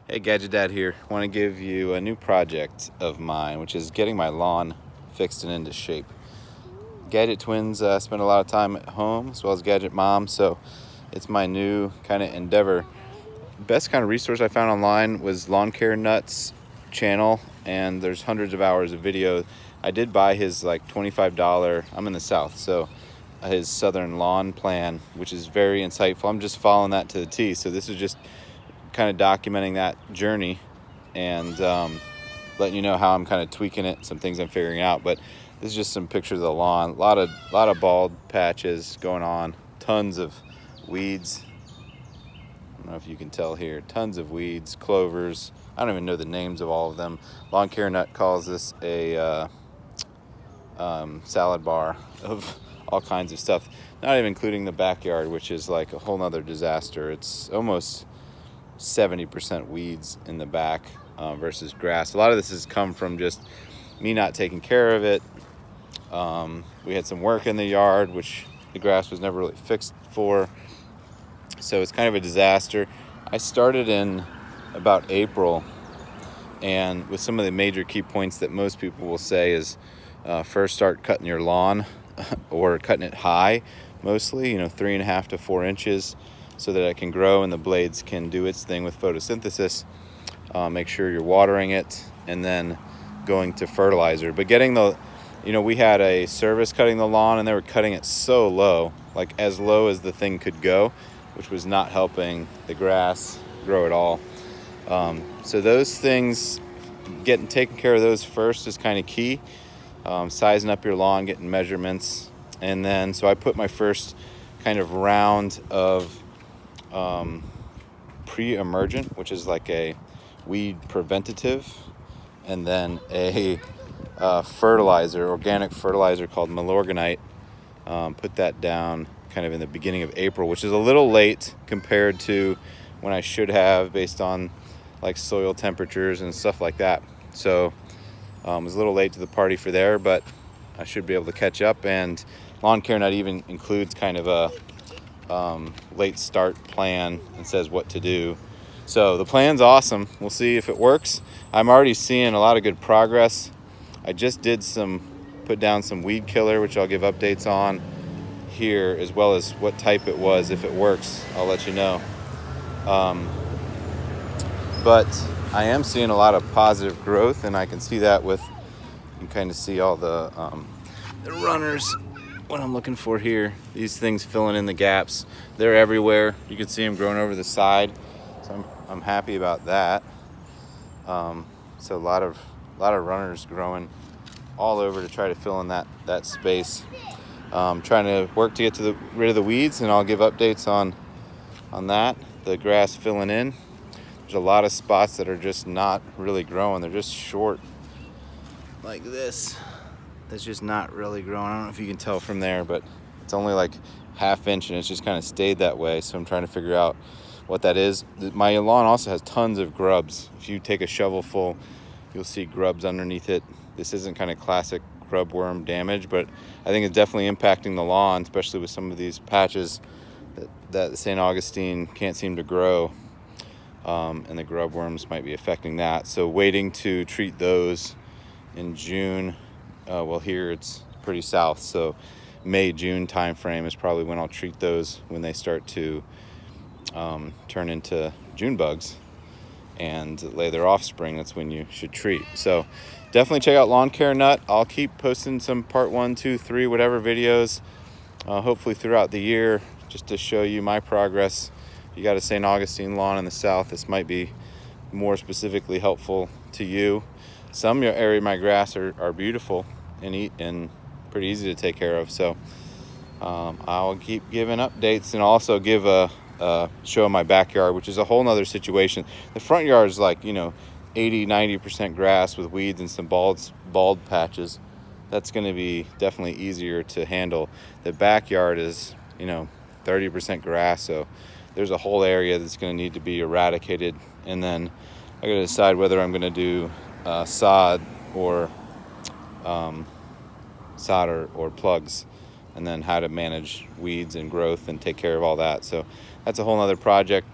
Hey, Gadget Dad here. Want to give you a new project of mine, which is getting my lawn fixed and into shape. Gadget twins spend a lot of time at home, as well as Gadget Mom, so it's my new kind of endeavor. Best kind of resource I found online was Lawn Care Nuts channel, and there's hundreds of hours of video. I did buy his like $25, I'm in the South, so his Southern Lawn Plan, which is very insightful. I'm just following that to the T, so this is just kind of documenting that journey and letting you know how I'm kind of tweaking it, some things I'm figuring out. But this is just some pictures of the lawn. A lot of bald patches going on, tons of weeds. I don't know if you can tell here, tons of weeds, clovers. I don't even know the names of all of them. Lawn Care Nut calls this a salad bar of all kinds of stuff, not even including the backyard, which is like a whole nother disaster. It's almost 70% weeds in the back versus grass. A lot of this has come from just me not taking care of it. We had some work in the yard, which the grass was never really fixed for. So it's kind of a disaster. I started in about April, and with some of the major key points that most people will say is first start cutting your lawn or cutting it high, mostly, 3.5 to 4 inches, so that it can grow and the blades can do its thing with photosynthesis. Make sure you're watering it, and then going to fertilizer. But getting we had a service cutting the lawn, and they were cutting it so low, like as low as the thing could go, which was not helping the grass grow at all. So those things, taking care of those first is kind of key. Sizing up your lawn, getting measurements, and then so I put my first kind of round of pre-emergent, which is like a weed preventative, and then a fertilizer, organic fertilizer called Milorganite. Put that down kind of in the beginning of April, which is a little late compared to when I should have, based on like soil temperatures and stuff like that. So it was a little late to the party for there, but I should be able to catch up. And Lawn Care Nut even includes kind of a late start plan and says what to do. So the plan's awesome. We'll see if it works. I'm already seeing a lot of good progress. I just put down some weed killer, which I'll give updates on here, as well as what type it was. If it works, I'll let you know. But I am seeing a lot of positive growth, and I can see that you can kind of see all the runners, what I'm looking for here. These things filling in the gaps. They're everywhere. You can see them growing over the side. So I'm happy about that. So a lot of runners growing all over to try to fill in that space. Trying to work to get rid of the weeds, and I'll give updates on that. The grass filling in. There's a lot of spots that are just not really growing. They're just short, like this. It's just not really growing. I don't know if you can tell from there, but it's only like ½ inch, and it's just kind of stayed that way. So I'm trying to figure out what that is. My lawn also has tons of grubs. If you take a shovel full, you'll see grubs underneath it. This isn't kind of classic grub worm damage, but I think it's definitely impacting the lawn, especially with some of these patches that St. Augustine can't seem to grow. And the grub worms might be affecting that. So waiting to treat those in June. Well, here it's pretty south, so May, June time frame is probably when I'll treat those, when they start to turn into June bugs and lay their offspring. That's when you should treat. So definitely check out Lawn Care Nut. I'll keep posting some part 1, 2, 3, whatever videos, hopefully throughout the year, just to show you my progress. If you got a St. Augustine lawn in the south, this might be more specifically helpful to you. Some area of my grass are beautiful and pretty easy to take care of. So I'll keep giving updates, and also give a show of my backyard, which is a whole nother situation. The front yard is like 80-90% grass with weeds and some bald patches. That's going to be definitely easier to handle. The backyard is 30% grass, so there's a whole area that's going to need to be eradicated. And then I got to decide whether I'm going to do sod or plugs, and then how to manage weeds and growth and take care of all that. So that's a whole nother project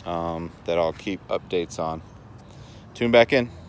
that I'll keep updates on. Tune back in.